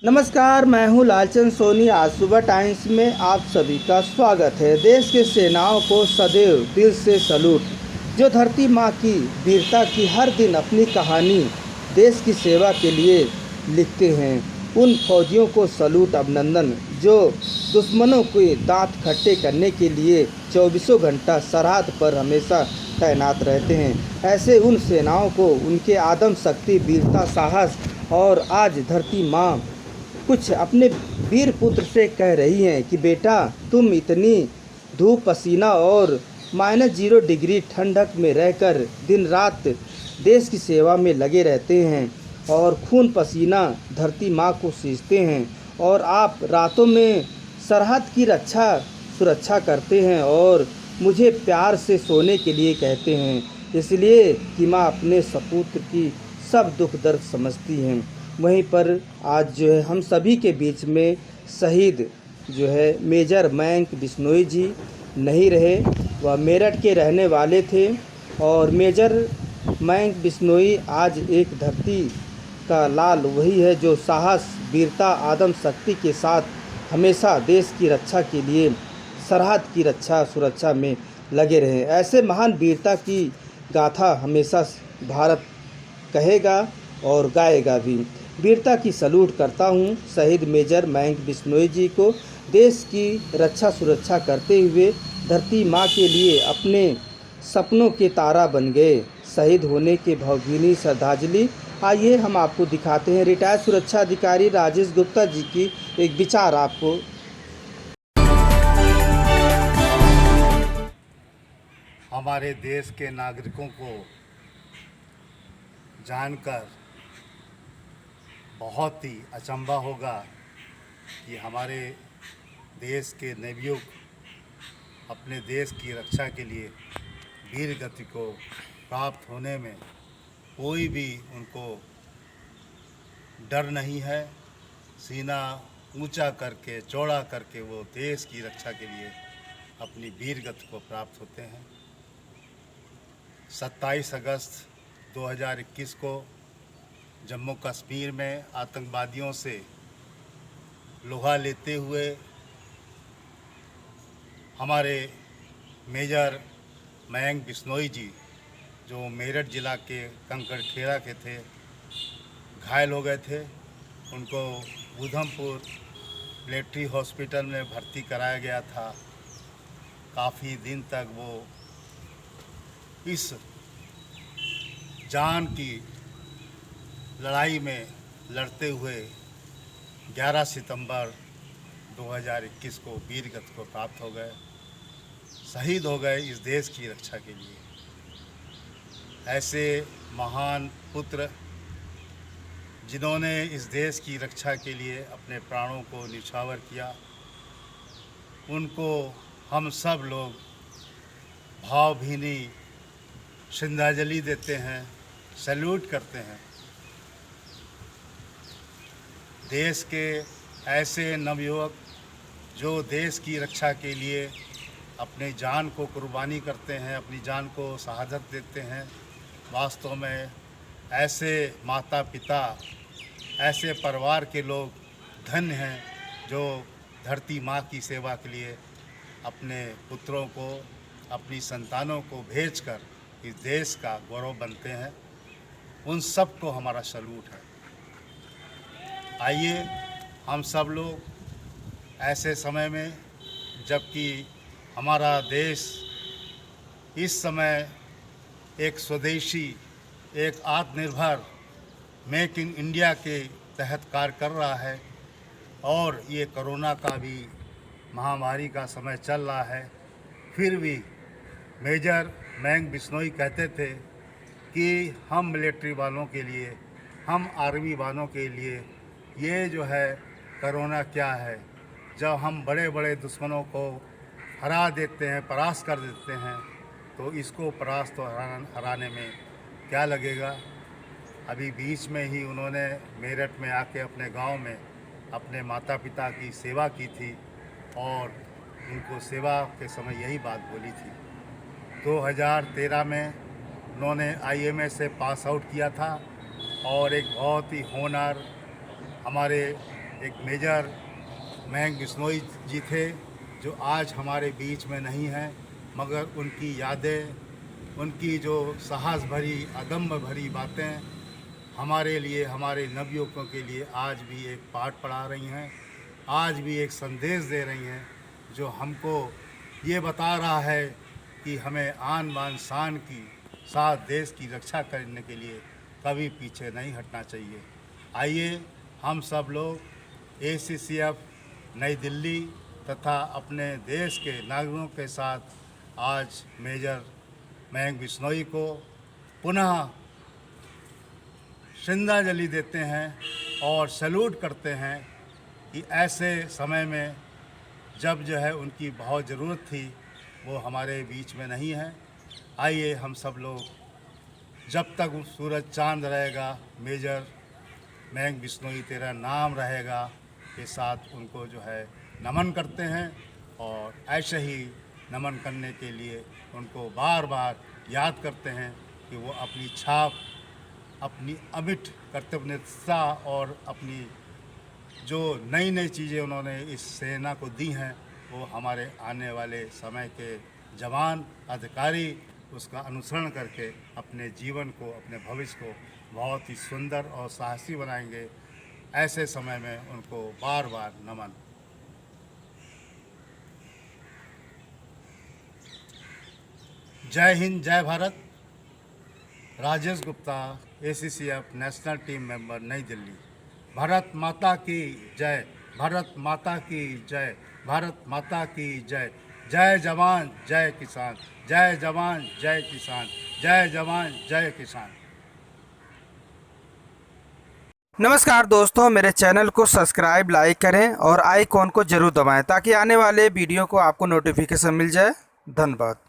नमस्कार, मैं हूं लालचंद सोनी। आज सुबह टाइम्स में आप सभी का स्वागत है। देश के सेनाओं को सदैव दिल से सलूट, जो धरती माँ की वीरता की हर दिन अपनी कहानी देश की सेवा के लिए लिखते हैं। उन फौजियों को सलूट, अभिनंदन, जो दुश्मनों के दांत खट्टे करने के लिए चौबीसों घंटा सरहद पर हमेशा तैनात रहते हैं। ऐसे उन सेनाओं को उनके आदम शक्ति, वीरता, साहस और आज धरती माँ कुछ अपने वीर पुत्र से कह रही हैं कि बेटा, तुम इतनी धूप, पसीना और -0 डिग्री ठंडक में रहकर दिन रात देश की सेवा में लगे रहते हैं और खून पसीना धरती माँ को सींचते हैं, और आप रातों में सरहद की सुरक्षा करते हैं और मुझे प्यार से सोने के लिए कहते हैं, इसलिए कि माँ अपने सपूत्र की सब दुख दर्द समझती हैं। वहीं पर आज जो है हम सभी के बीच में शहीद जो है मेजर मयंक बिश्नोई जी नहीं रहे। वह मेरठ के रहने वाले थे और मेजर मयंक बिश्नोई आज एक धरती का लाल वही है जो साहस, वीरता, आदम शक्ति के साथ हमेशा देश की रक्षा के लिए सरहद की सुरक्षा में लगे रहे। ऐसे महान वीरता की गाथा हमेशा भारत कहेगा और गाएगा भी। वीरता की सलूट करता हूँ शहीद मेजर मयंक बिश्नोई जी को। देश की सुरक्षा करते हुए धरती माँ के लिए अपने सपनों के तारा बन गए। शहीद होने के भावभीनी श्रद्धांजलि आइए हम आपको दिखाते हैं रिटायर्ड सुरक्षा अधिकारी राजेश गुप्ता जी की एक विचार आपको। हमारे देश के नागरिकों को जानकर बहुत ही अचंभा होगा कि हमारे देश के नवयुवक अपने देश की रक्षा के लिए वीर गति को प्राप्त होने में कोई भी उनको डर नहीं है। सीना ऊंचा करके, चौड़ा करके वो देश की रक्षा के लिए अपनी वीर गति को प्राप्त होते हैं। 27 अगस्त 2021 को जम्मू कश्मीर में आतंकवादियों से लोहा लेते हुए हमारे मेजर मयंक बिश्नोई जी, जो मेरठ जिला के कंकड़खेड़ा के थे, घायल हो गए थे। उनको उधमपुर मिलिट्री हॉस्पिटल में भर्ती कराया गया था। काफ़ी दिन तक वो इस जान की लड़ाई में लड़ते हुए 11 सितंबर 2021 को वीर गति को प्राप्त हो गए, शहीद हो गए इस देश की रक्षा के लिए। ऐसे महान पुत्र जिन्होंने इस देश की रक्षा के लिए अपने प्राणों को न्यौछावर किया, उनको हम सब लोग भावभीनी श्रद्धांजलि देते हैं, सैल्यूट करते हैं। देश के ऐसे नवयुवक जो देश की रक्षा के लिए अपने जान को कुर्बानी करते हैं, अपनी जान को शहादत देते हैं, वास्तव में ऐसे माता पिता, ऐसे परिवार के लोग धन्य हैं जो धरती माँ की सेवा के लिए अपने पुत्रों को, अपनी संतानों को भेजकर इस देश का गौरव बनते हैं। उन सब को हमारा सैल्यूट है। आइए हम सब लोग ऐसे समय में, जबकि हमारा देश इस समय एक स्वदेशी, एक आत्मनिर्भर मेक इन इंडिया के तहत कार्य कर रहा है और ये कोरोना का भी महामारी का समय चल रहा है, फिर भी मेजर मयंक बिश्नोई कहते थे कि हम मिलिट्री वालों के लिए, हम आर्मी वालों के लिए ये जो है कोरोना क्या है। जब हम बड़े बड़े दुश्मनों को हरा देते हैं, परास्त कर देते हैं, तो इसको परास्त और हराने में क्या लगेगा। अभी बीच में ही उन्होंने मेरठ में आके अपने गांव में अपने माता पिता की सेवा की थी और उनको सेवा के समय यही बात बोली थी। 2013 में उन्होंने IMA से पास आउट किया था और एक बहुत ही होनहार हमारे एक मेजर मयंक बिश्नोई जी थे, जो आज हमारे बीच में नहीं हैं, मगर उनकी यादें, उनकी जो साहस भरी, अदम्य भरी बातें हमारे लिए, हमारे नवयुवकों के लिए आज भी एक पाठ पढ़ा रही हैं, आज भी एक संदेश दे रही हैं, जो हमको ये बता रहा है कि हमें आन बान शान की साथ देश की रक्षा करने के लिए कभी पीछे नहीं हटना चाहिए। आइए हम सब लोग ACCF नई दिल्ली तथा अपने देश के नागरिकों के साथ आज मेजर मयंक बिश्नोई को पुनः श्रद्धांजलि देते हैं और सैल्यूट करते हैं कि ऐसे समय में जब जो है उनकी बहुत ज़रूरत थी, वो हमारे बीच में नहीं है। आइए हम सब लोग, जब तक सूरज चांद रहेगा, मेजर मयंक बिश्नोई तेरा नाम रहेगा के साथ उनको जो है नमन करते हैं, और ऐसे ही नमन करने के लिए उनको बार बार याद करते हैं कि वो अपनी छाप, अपनी अमिट कर्तव्यनिष्ठा और अपनी जो नई नई चीज़ें उन्होंने इस सेना को दी हैं, वो हमारे आने वाले समय के जवान अधिकारी उसका अनुसरण करके अपने जीवन को, अपने भविष्य को बहुत ही सुंदर और साहसी बनाएंगे। ऐसे समय में उनको बार बार नमन। जय हिंद, जय Bharat. Rajesh Gupta, ACCF national team member, नई दिल्ली। भारत माता की जय, भारत माता की जय, भारत माता की जय। जय जवान जय किसान, जय जवान जय किसान, जय जवान जय किसान। नमस्कार दोस्तों, मेरे चैनल को सब्सक्राइब, लाइक करें और आइकॉन को जरूर दबाएं ताकि आने वाले वीडियो को आपको नोटिफिकेशन मिल जाए। धन्यवाद।